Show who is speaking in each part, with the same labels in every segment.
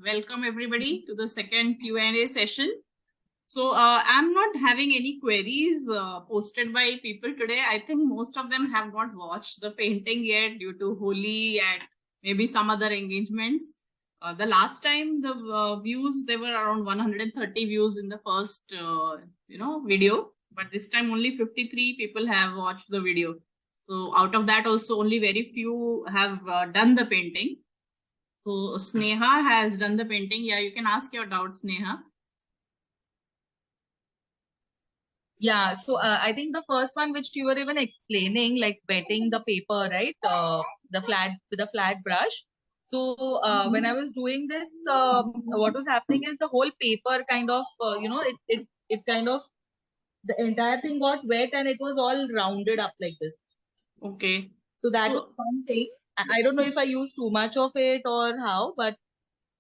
Speaker 1: Welcome everybody to the second Q&A session. So I'm not having any queries posted by people today. I think most of them have not watched the painting yet due to Holi and maybe some other engagements. The last time the views, there were around 130 views in the first, video. But this time only 53 people have watched the video. So out of that also only very few have done the painting. So Sneha has done the painting. Yeah, you can ask your doubts, Sneha.
Speaker 2: Yeah, so I think the first one which you were even explaining, like wetting the paper, right? The flat with a flat brush. So when I was doing this, what was happening is the whole paper kind of, it kind of, the entire thing got wet and it was all rounded up like this.
Speaker 1: Okay.
Speaker 2: So that was one thing. I don't know if I used too much of it or how, but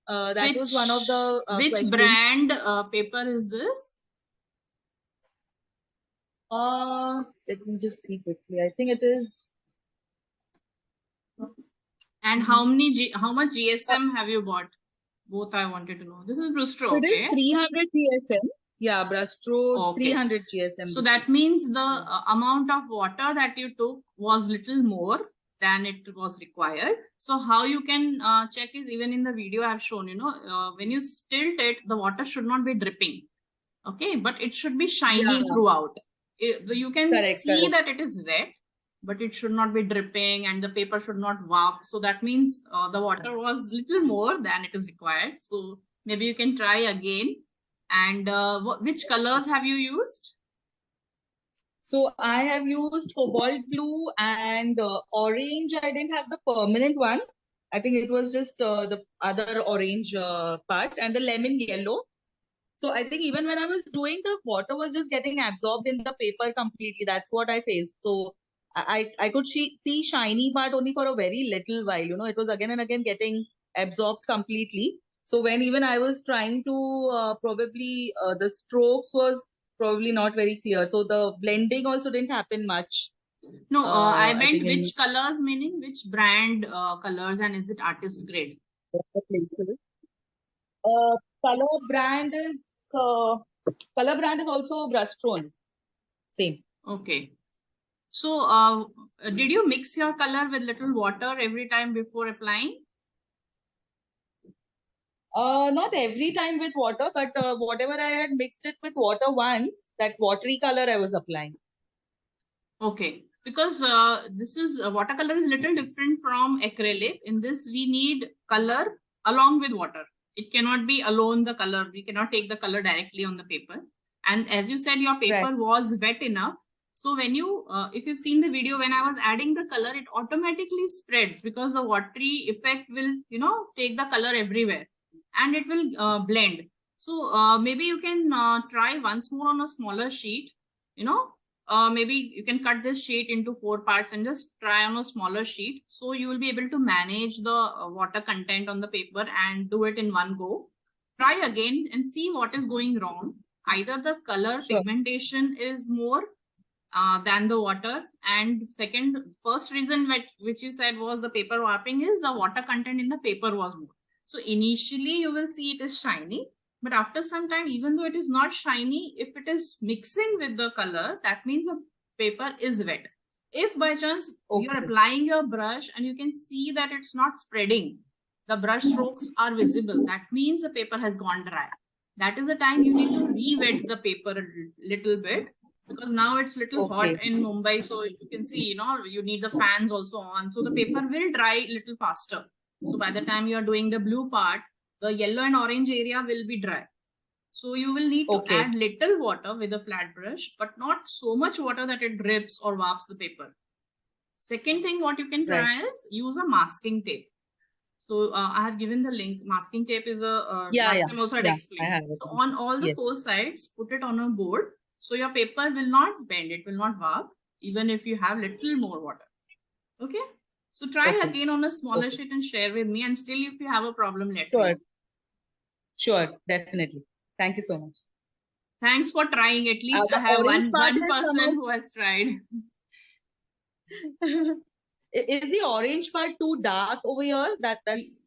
Speaker 2: that was one of the
Speaker 1: which
Speaker 2: questions.
Speaker 1: brand paper is this?
Speaker 2: Let me just see quickly. I think it is.
Speaker 1: And how much GSM have you bought? Both I wanted to know. This is Brustro,
Speaker 2: It is
Speaker 1: okay?
Speaker 2: 300 GSM. Yeah, Brustro
Speaker 1: Okay.
Speaker 2: 300 GSM.
Speaker 1: So that means the amount of water that you took was little more than it was required. So how you can check is even in the video I've shown, when you tilt it, the water should not be dripping. Okay, but it should be shiny throughout. You can see that it is wet, but it should not be dripping and the paper should not warp. So that means the water was little more than it is required. So maybe you can try again. And which colors have you used?
Speaker 2: So I have used cobalt blue and orange. I didn't have the permanent one. I think it was just the other orange part and the lemon yellow. So I think even when I was doing, the water was just getting absorbed in the paper completely. That's what I faced. So I could see shiny part only for a very little while. It was again and again getting absorbed completely. So when even I was trying to probably the strokes was probably not very clear. So the blending also didn't happen much.
Speaker 1: No, I meant which colors, meaning which brand colors, and is it artist grade?
Speaker 2: Places. Color brand is also Brustone. Same.
Speaker 1: Okay. So, did you mix your color with little water every time before applying?
Speaker 2: Not every time with water, but whatever I had mixed it with water once, that watery color I was applying.
Speaker 1: Okay, because this is watercolor is little different from acrylic. In this, we need color along with water. It cannot be alone the color. We cannot take the color directly on the paper. And as you said, your paper was wet enough. So when you, if you've seen the video, when I was adding the color, it automatically spreads because the watery effect will, take the color everywhere and it will blend. So maybe you can try once more on a smaller sheet, maybe you can cut this sheet into 4 parts and just try on a smaller sheet. So you will be able to manage the water content on the paper and do it in one go. Try again and see what is going wrong. Either the color pigmentation is more than the water, and first reason which you said was the paper warping is the water content in the paper was more. So initially you will see it is shiny, but after some time, even though it is not shiny, if it is mixing with the color, that means the paper is wet. If by chance you're applying your brush and you can see that it's not spreading, the brush strokes are visible, that means the paper has gone dry. That is the time you need to re-wet the paper a little bit, because now it's little hot in Mumbai. So you can see, you need the fans also on. So the paper will dry little faster. So by the time you're doing the blue part, the yellow and orange area will be dry. So you will need to add little water with a flat brush, but not so much water that it drips or warps the paper. Second thing, what you can try is use a masking tape. So I have given the link. Masking tape is a last time also I had explained. So on all the 4 sides, put it on a board. So your paper will not bend, it will not warp, even if you have little more water. Okay. So try again on a smaller sheet and share with me. And still, if you have a problem, let me know. Sure, definitely. Thank you so much. Thanks for trying. At least I have one person who has tried.
Speaker 2: Is the orange part too dark over here?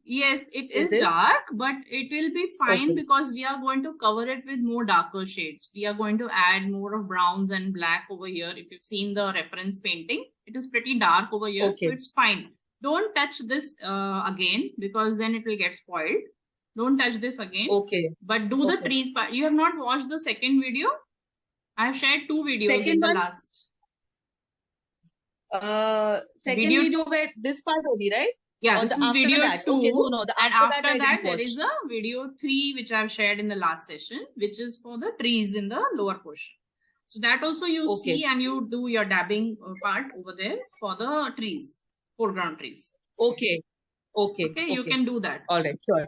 Speaker 1: Yes, it
Speaker 2: Is
Speaker 1: is
Speaker 2: it?
Speaker 1: dark, but it will be fine
Speaker 2: Okay.
Speaker 1: because we are going to cover it with more darker shades. We are going to add more of browns and black over here. If you've seen the reference painting, it is pretty dark over here, so
Speaker 2: Okay.
Speaker 1: it's fine. Don't touch this again because then it will get spoiled. Don't touch this again.
Speaker 2: Okay.
Speaker 1: But do the
Speaker 2: Okay.
Speaker 1: trees part. You have not watched the second video? I have shared 2 videos in
Speaker 2: Second
Speaker 1: the
Speaker 2: one?
Speaker 1: last.
Speaker 2: Second
Speaker 1: Video-
Speaker 2: video where this part only, right?
Speaker 1: Yeah,
Speaker 2: Or
Speaker 1: this
Speaker 2: the
Speaker 1: is
Speaker 2: after
Speaker 1: video
Speaker 2: that?
Speaker 1: 2.
Speaker 2: Okay, no, the
Speaker 1: And
Speaker 2: after
Speaker 1: after
Speaker 2: that I
Speaker 1: that,
Speaker 2: didn't
Speaker 1: there
Speaker 2: watch.
Speaker 1: is a video 3 which I've shared in the last session, which is for the trees in the lower portion. So that also you
Speaker 2: Okay.
Speaker 1: see and you do your dabbing part over there for the trees, foreground trees.
Speaker 2: Okay. Okay.
Speaker 1: Okay, you can do that.
Speaker 2: All right, sure.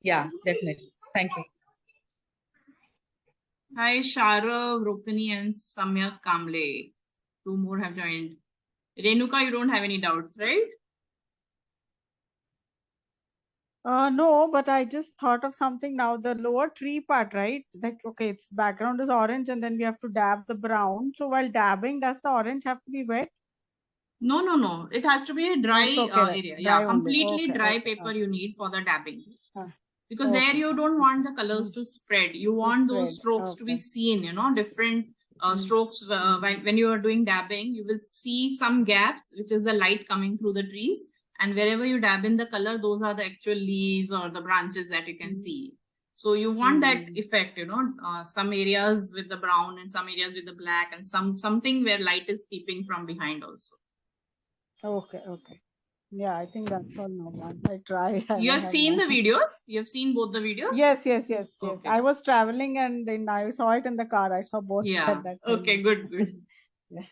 Speaker 2: Yeah, definitely. Thank you.
Speaker 1: Hi, Sharav, Rukmini and Samyak Kamble. 2 more have joined. Renuka, you don't have any doubts, right?
Speaker 3: No, but I just thought of something now. The lower tree part, right? Like, okay, its background is orange and then we have to dab the brown. So while dabbing, does the orange have to be wet?
Speaker 1: No, no, no. It has to be a dry
Speaker 3: it's okay, right.
Speaker 1: area.
Speaker 3: Dry
Speaker 1: Yeah,
Speaker 3: only.
Speaker 1: completely
Speaker 3: Okay,
Speaker 1: dry
Speaker 3: okay,
Speaker 1: paper you need for the dabbing.
Speaker 3: Ah,
Speaker 1: Because there
Speaker 3: okay,
Speaker 1: you don't want the colors to spread. You want those
Speaker 3: spread,
Speaker 1: strokes to be
Speaker 3: okay.
Speaker 1: seen, you know, different strokes. When you are doing dabbing, you will see some gaps, which is the light coming through the trees. And wherever you dab in the color, those are the actual leaves or the branches that you can see. So you want that effect, you know, some areas with the brown and some areas with the black and something where light is peeping from behind also.
Speaker 3: Okay, okay. Yeah, I think that's all now. Once I try.
Speaker 1: You have seen the videos? You have seen both the videos?
Speaker 3: Yes, yes, yes, yes.
Speaker 1: Okay.
Speaker 3: I was traveling and then I saw it in the car. I saw both
Speaker 1: Yeah.
Speaker 3: at that time.
Speaker 1: Okay, good, good.
Speaker 3: Yeah.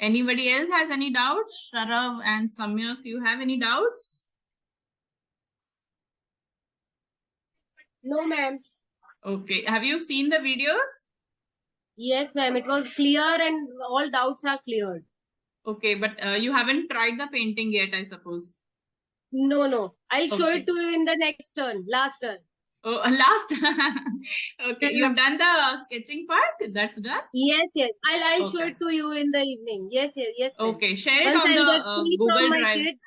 Speaker 1: Anybody else has any doubts? Sharav and Samyak, you have any doubts?
Speaker 4: No, ma'am.
Speaker 1: Okay. Have you seen the videos?
Speaker 4: Yes, ma'am. It was clear and all doubts are cleared.
Speaker 1: Okay, but you haven't tried the painting yet, I suppose.
Speaker 4: No, no. I'll show
Speaker 1: Okay.
Speaker 4: it to you in the next turn, last turn.
Speaker 1: Oh, last. Okay, you have done the sketching part? That's done?
Speaker 4: Yes, yes. I'll show
Speaker 1: Okay.
Speaker 4: it to you in the evening. Yes, yes, yes. Ma'am.
Speaker 1: Okay, share it
Speaker 4: Once
Speaker 1: on
Speaker 4: I'll get
Speaker 1: the
Speaker 4: free
Speaker 1: Google
Speaker 4: from my
Speaker 1: Drive.
Speaker 4: kids.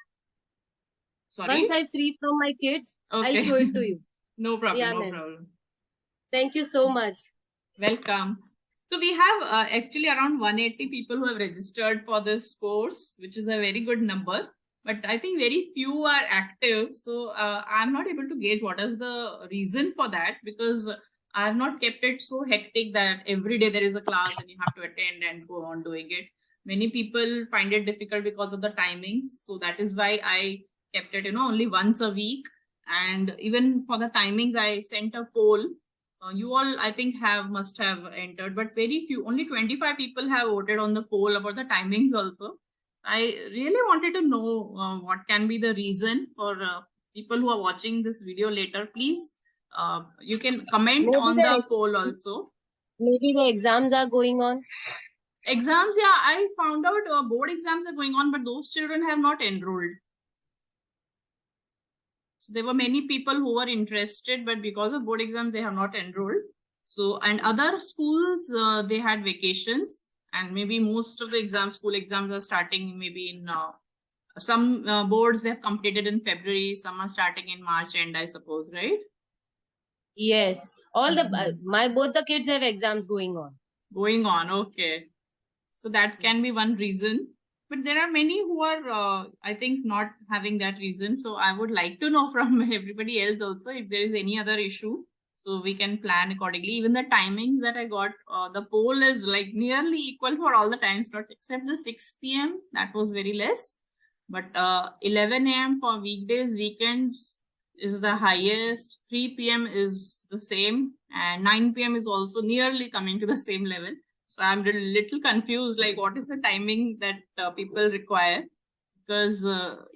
Speaker 1: Sorry?
Speaker 4: Once I'm free from my kids,
Speaker 1: Okay.
Speaker 4: I'll show it to you.
Speaker 1: No problem,
Speaker 4: Yeah,
Speaker 1: no
Speaker 4: ma'am.
Speaker 1: problem.
Speaker 4: Thank you so much.
Speaker 1: Welcome. So we have actually around 180 people who have registered for this course, which is a very good number. But I think very few are active. So I'm not able to gauge what is the reason for that, because I have not kept it so hectic that every day there is a class and you have to attend and go on doing it. Many people find it difficult because of the timings. So that is why I kept it, you know, only once a week. And even for the timings, I sent a poll. You all, I think, must have entered, but very few, only 25 people have voted on the poll about the timings also. I really wanted to know what can be the reason for people who are watching this video later. Please, you can comment
Speaker 4: Maybe
Speaker 1: on the poll also.
Speaker 4: Maybe the exams are going on.
Speaker 1: Exams, yeah, I found out board exams are going on, but those children have not enrolled. So there were many people who were interested, but because of board exams, they have not enrolled. So, and other schools, they had vacations, and maybe most of the school exams are starting maybe in some boards they have completed in February, some are starting in March end, I suppose, right?
Speaker 4: Yes. All the both the kids have exams going on.
Speaker 1: Going on, okay. So that can be one reason. But there are many who are, I think, not having that reason. So I would like to know from everybody else also if there is any other issue. So we can plan accordingly. Even the timings that I got, the poll is like nearly equal for all the time slots except the 6 p.m. That was very less. But 11 a.m. for weekdays, weekends is the highest. 3 p.m. is the same. And 9 p.m. is also nearly coming to the same level. So I'm a little confused, like what is the timing that people require? Because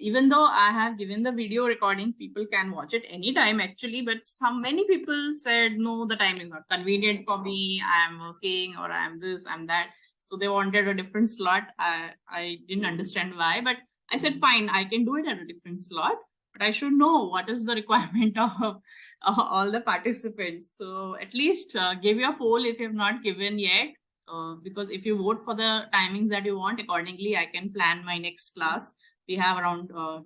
Speaker 1: even though I have given the video recording, people can watch it anytime actually, but many people said, no, the time is not convenient for me. I'm working or I'm this, I'm that. So they wanted a different slot. I didn't understand why, but I said, fine, I can do it at a different slot, but I should know what is the requirement of all the participants. So at least give your poll if you have not given yet. because if you vote for the timings that you want, accordingly, I can plan my next class. We have around 2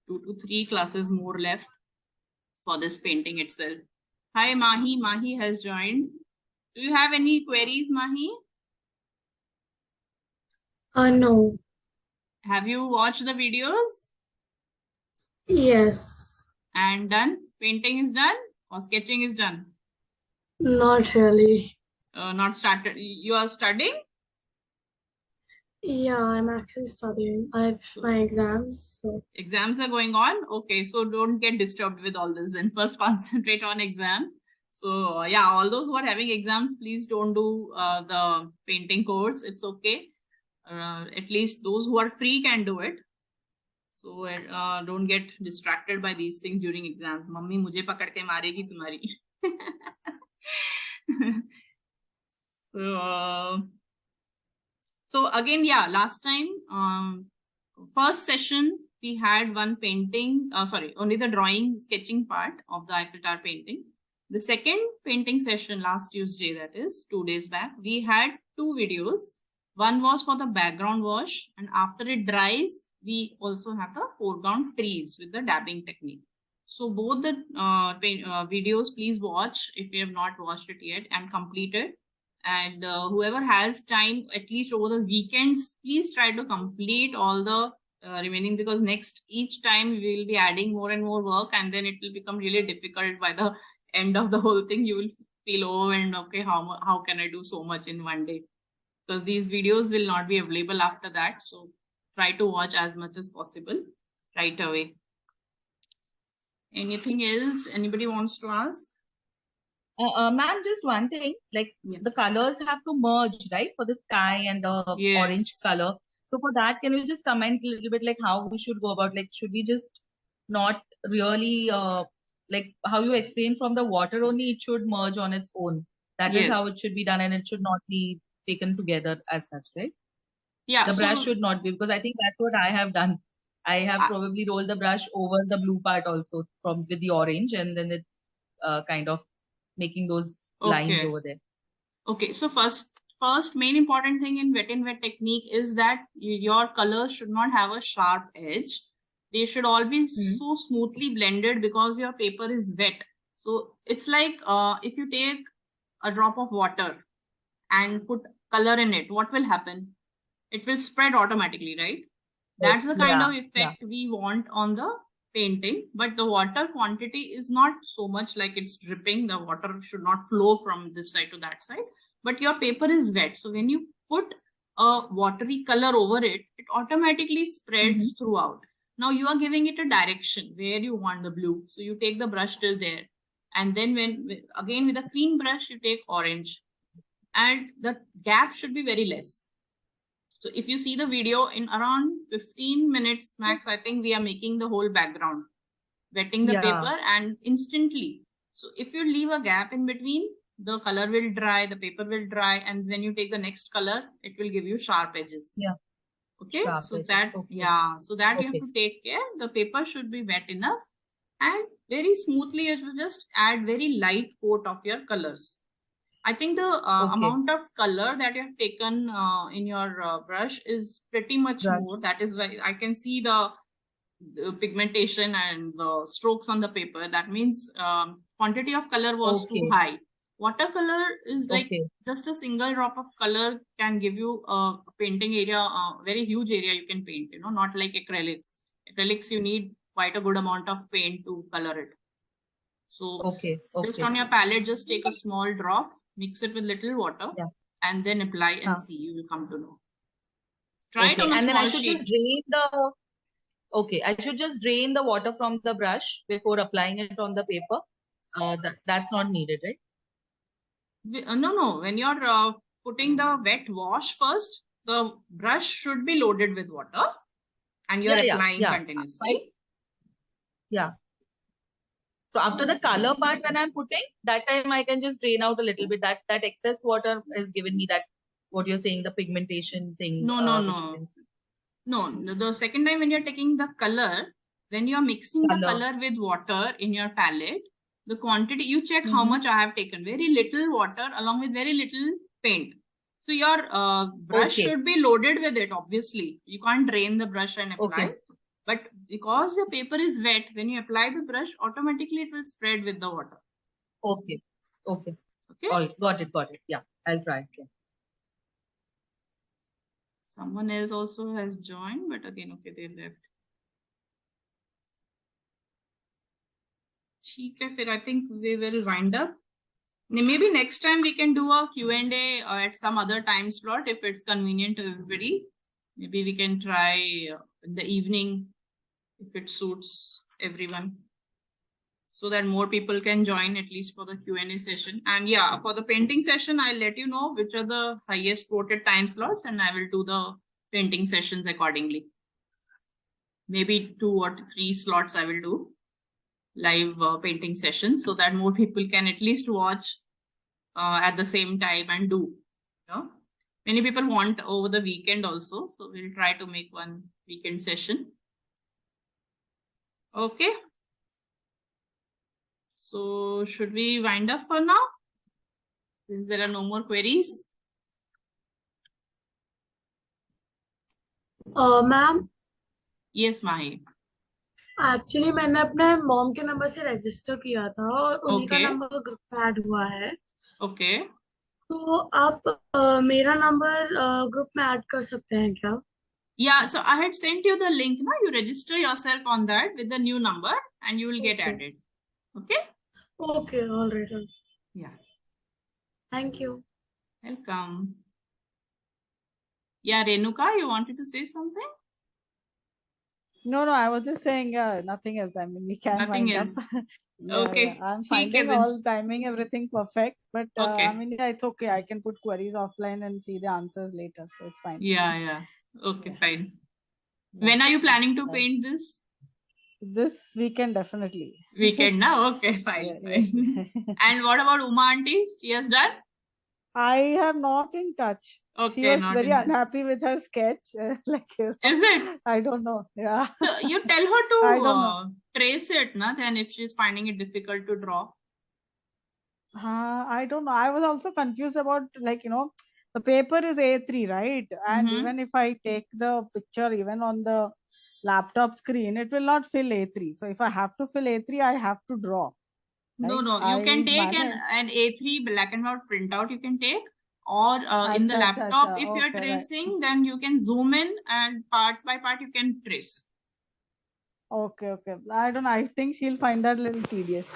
Speaker 1: to 3 classes more left for this painting itself. Hi, Mahi. Mahi has joined. Do you have any queries, Mahi?
Speaker 5: No.
Speaker 1: Have you watched the videos
Speaker 5: Yes.
Speaker 1: and done? Painting is done or sketching is done?
Speaker 5: Not really.
Speaker 1: Not started. You are studying?
Speaker 5: Yeah, I'm actually studying. I have my exams. So.
Speaker 1: Exams are going on. Okay, so don't get disturbed with all this and first concentrate on exams. So yeah, all those who are having exams, please don't do the painting course. It's okay. At least those who are free can do it. So don't get distracted by these things during exams. Mummy mujhe pakad ke maregi tumhari. So again, yeah, last time, first session, we had one painting, only the drawing, sketching part of the Eiffel Tower painting. The second painting session last Tuesday, that is 2 days back, we had 2 videos. One was for the background wash, and after it dries, we also have the foreground trees with the dabbing technique. So both the videos, please watch if you have not watched it yet and complete it. And whoever has time, at least over the weekends, please try to complete all the remaining, because each time we will be adding more and more work, and then it will become really difficult by the end of the whole thing. You will feel overwhelmed. Okay, how can I do so much in one day? Because these videos will not be available after that. So try to watch as much as possible right away. Anything else anybody wants to ask?
Speaker 2: Ma'am, just one thing, like the colors have to merge, right? For the sky and the orange color. So for that, can you just comment a little bit like how we should go about, like, should we just not really, like how you explained from the water only, it should merge on its own. That is how it should be done, and it should not be taken together as such, right?
Speaker 1: Yeah.
Speaker 2: The brush should not be, because I think that's what I have done. I have probably rolled the brush over the blue part also with the orange, and then it's kind of making those lines over there.
Speaker 1: Okay, so first main important thing in wet technique is that your colors should not have a sharp edge. They should all be so smoothly blended because your paper is wet. So it's like if you take a drop of water and put color in it, what will happen? It will spread automatically, right? That's the kind of effect we want on the painting, but the water quantity is not so much like it's dripping. The water should not flow from this side to that side, but your paper is wet. So when you put a watery color over it, it automatically spreads throughout. Now you are giving it a direction where you want the blue. So you take the brush till there. And then again with a clean brush, you take orange. And the gap should be very less. So if you see the video, in around 15 minutes max, I think we are making the whole background, wetting the paper and instantly. So if you leave a gap in between, the color will dry, the paper will dry, and when you take the next color, it will give you sharp edges.
Speaker 2: Yeah.
Speaker 1: Okay. Sharp so edges. That, so that you have to take care. The paper should be wet enough, and very smoothly you will just add very light coat of your colors. I think the amount of color that you have taken in your brush is pretty much more. That is why I can see the pigmentation and the strokes on the paper. That means quantity of color was too high. Watercolor is like just a single drop of color can give you a painting area, a very huge area you can paint, you know, not like acrylics. Acrylics, you need quite a good amount of paint to color it. So just on your palette, just take a small drop, mix it with little water, and then apply and see. You will come to know. Try it on a small sheet.
Speaker 2: Just drain the. I should just drain the water from the brush before applying it on the paper. That's not needed, right?
Speaker 1: No. When you're putting the wet wash first, the brush should be loaded with water, and you're applying continuously.
Speaker 2: Yeah. So after the color part, when I'm putting, that time I can just drain out a little bit. That excess water has given me that, what you're saying, the pigmentation thing.
Speaker 1: No. The second time when you're taking the color, when you're mixing the color with water in your palette, the quantity, you check how much I have taken. Very little water along with very little paint. So your brush
Speaker 2: Okay.
Speaker 1: should be loaded with it, obviously. You can't drain the brush and apply.
Speaker 2: Okay.
Speaker 1: But because the paper is wet, when you apply the brush, automatically it will spread with the water.
Speaker 2: Okay. Okay.
Speaker 1: Okay.
Speaker 2: All right. Got it. Got it. Yeah. I'll try. Yeah.
Speaker 1: Someone else also has joined, but again, okay, they left. I think we will wind up. Maybe next time we can do a Q&A at some other time slot if it's convenient to everybody. Maybe we can try in the evening if it suits everyone, so that more people can join at least for the Q&A session. And yeah, for the painting session, I'll let you know which are the highest voted time slots and I will do the painting sessions accordingly. Maybe 2 or 3 slots I will do live painting sessions so that more people can at least watch at the same time and do. You know? Many people want over the weekend also, so we'll try to make one weekend session. Okay. So should we wind up for now? Since there are no more queries.
Speaker 5: Ma'am,
Speaker 1: Yes, Mahi.
Speaker 5: Actually मैंने अपने mom के number से register किया था और उन्हीं का
Speaker 1: Okay.
Speaker 5: Number group में ऐड हुआ है,
Speaker 1: Okay.
Speaker 5: तो आप मेरा नंबर ग्रुप में ऐड कर सकते हैं क्या?
Speaker 1: Yeah, so I had sent you the link. Now you register yourself on that with the new number and you will get
Speaker 5: Okay.
Speaker 1: added. Okay.
Speaker 5: Okay, all right.
Speaker 1: Yeah.
Speaker 5: Thank you.
Speaker 1: Welcome. Yeah, Renuka, you wanted to say something?
Speaker 3: No, I was just saying nothing else. I mean, we can
Speaker 1: Nothing
Speaker 3: wind
Speaker 1: else.
Speaker 3: up. Yeah,
Speaker 1: Okay.
Speaker 3: I'm
Speaker 1: ठीक है
Speaker 3: finding
Speaker 1: then.
Speaker 3: all timing, everything perfect. But
Speaker 1: Okay.
Speaker 3: I mean, yeah, it's okay. I can put queries offline and see the answers later. So it's fine.
Speaker 1: Yeah. Okay,
Speaker 3: Yeah.
Speaker 1: fine.
Speaker 3: Yeah.
Speaker 1: When are you planning to
Speaker 3: Right.
Speaker 1: paint this?
Speaker 3: This weekend, definitely.
Speaker 1: Weekend now? Okay, fine.
Speaker 3: Yeah, yes.
Speaker 1: And what about Uma auntie? She has done?
Speaker 3: I am not in touch. She
Speaker 1: Okay,
Speaker 3: was
Speaker 1: not
Speaker 3: very
Speaker 1: in touch.
Speaker 3: unhappy with her sketch.
Speaker 1: Is it?
Speaker 3: I don't know. Yeah.
Speaker 1: So you tell her
Speaker 3: I
Speaker 1: to
Speaker 3: don't know.
Speaker 1: trace it, na? Then if she's finding it difficult to draw.
Speaker 3: I don't know. I was also confused about, like, the paper is A3, right? And
Speaker 1: Mhm.
Speaker 3: even if I take the picture even on the laptop screen, it will not fill A3. So if I have to fill A3, I have to draw.
Speaker 1: No,
Speaker 3: Right?
Speaker 1: you can
Speaker 3: I
Speaker 1: take
Speaker 3: managed.
Speaker 1: an A3 black and white printout you can take, or in the
Speaker 3: Acha,
Speaker 1: laptop,
Speaker 3: acha,
Speaker 1: if you're
Speaker 3: okay, right.
Speaker 1: tracing, then you can zoom in and part by part you can trace.
Speaker 3: Okay. I don't know. I think she'll find that a little tedious.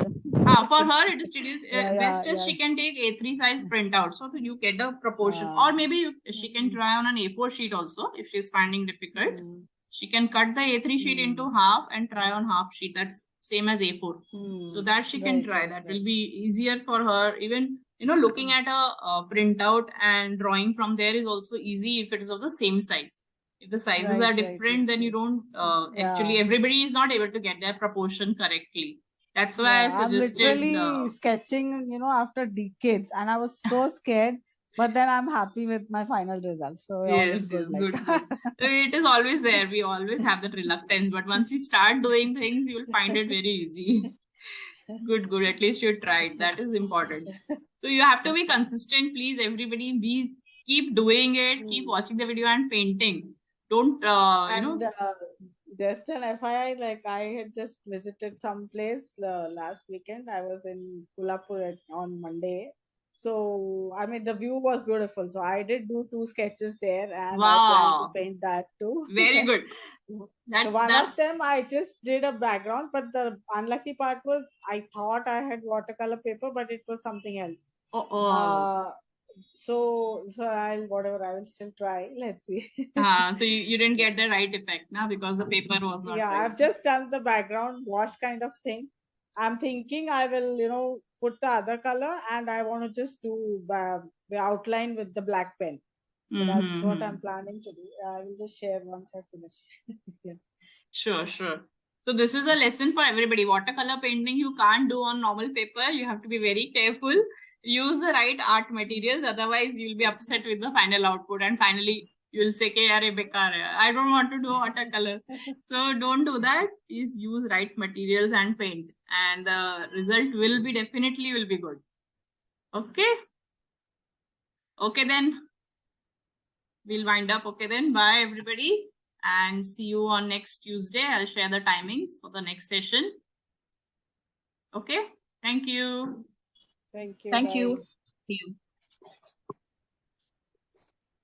Speaker 1: For her, it is tedious.
Speaker 3: Yeah,
Speaker 1: Best is
Speaker 3: yeah.
Speaker 1: she can take A3 size printout, so that you get the proportion. Or maybe she can try on an A4 sheet also if she's finding difficult. She can cut the A3 sheet into half and try on half sheet. That's same as A4. So that she can try. That will be easier for her. Even looking at a printout and drawing from there is also easy if it is of the same size. If the sizes are different, then you don't actually everybody is not able to get their proportion correctly. That's why I
Speaker 3: I'm
Speaker 1: suggested.
Speaker 3: literally sketching, after decades, and I was so scared. But then I'm happy with my final result. So all is good. Like
Speaker 1: Good. It is always there. We always have that reluctance, but once we start doing things, you will find it very easy. Good. At least you tried. That is important. So you have to be consistent, please. Everybody, keep doing it. Keep watching the video and painting. Don't
Speaker 3: just an FYI, like I had just visited some place last weekend. I was in Kolhapur on Monday. So I mean the view was beautiful. So I did do 2 sketches there, and I plan to paint that too.
Speaker 1: Very good.
Speaker 3: One of them I just did a background, but the unlucky part was I thought I had watercolor paper, but it was something else. So I will still try. Let's see.
Speaker 1: So you didn't get the right effect now because the paper was not.
Speaker 3: Yeah,
Speaker 1: right.
Speaker 3: I've just done the background wash kind of thing. I'm thinking I will, put the other color, and I want to just do the outline with the black pen. So that's what I'm planning to do. I will just share once I finish. Yeah.
Speaker 1: Sure. So this is a lesson for everybody. Watercolor painting you can't do on normal paper. You have to be very careful. Use the right art materials. Otherwise, you'll be upset with the final output. And finally, you'll say, I don't want to do watercolor. So don't do that. Please use right materials and paint. And the result will be definitely good. Okay. Okay then. we'll wind up. Okay, then. Bye, everybody. And see you on next Tuesday. I'll share the timings for the next session. Okay. Thank you.
Speaker 3: Thank you.
Speaker 2: Thank
Speaker 3: Bye.
Speaker 2: you. See you.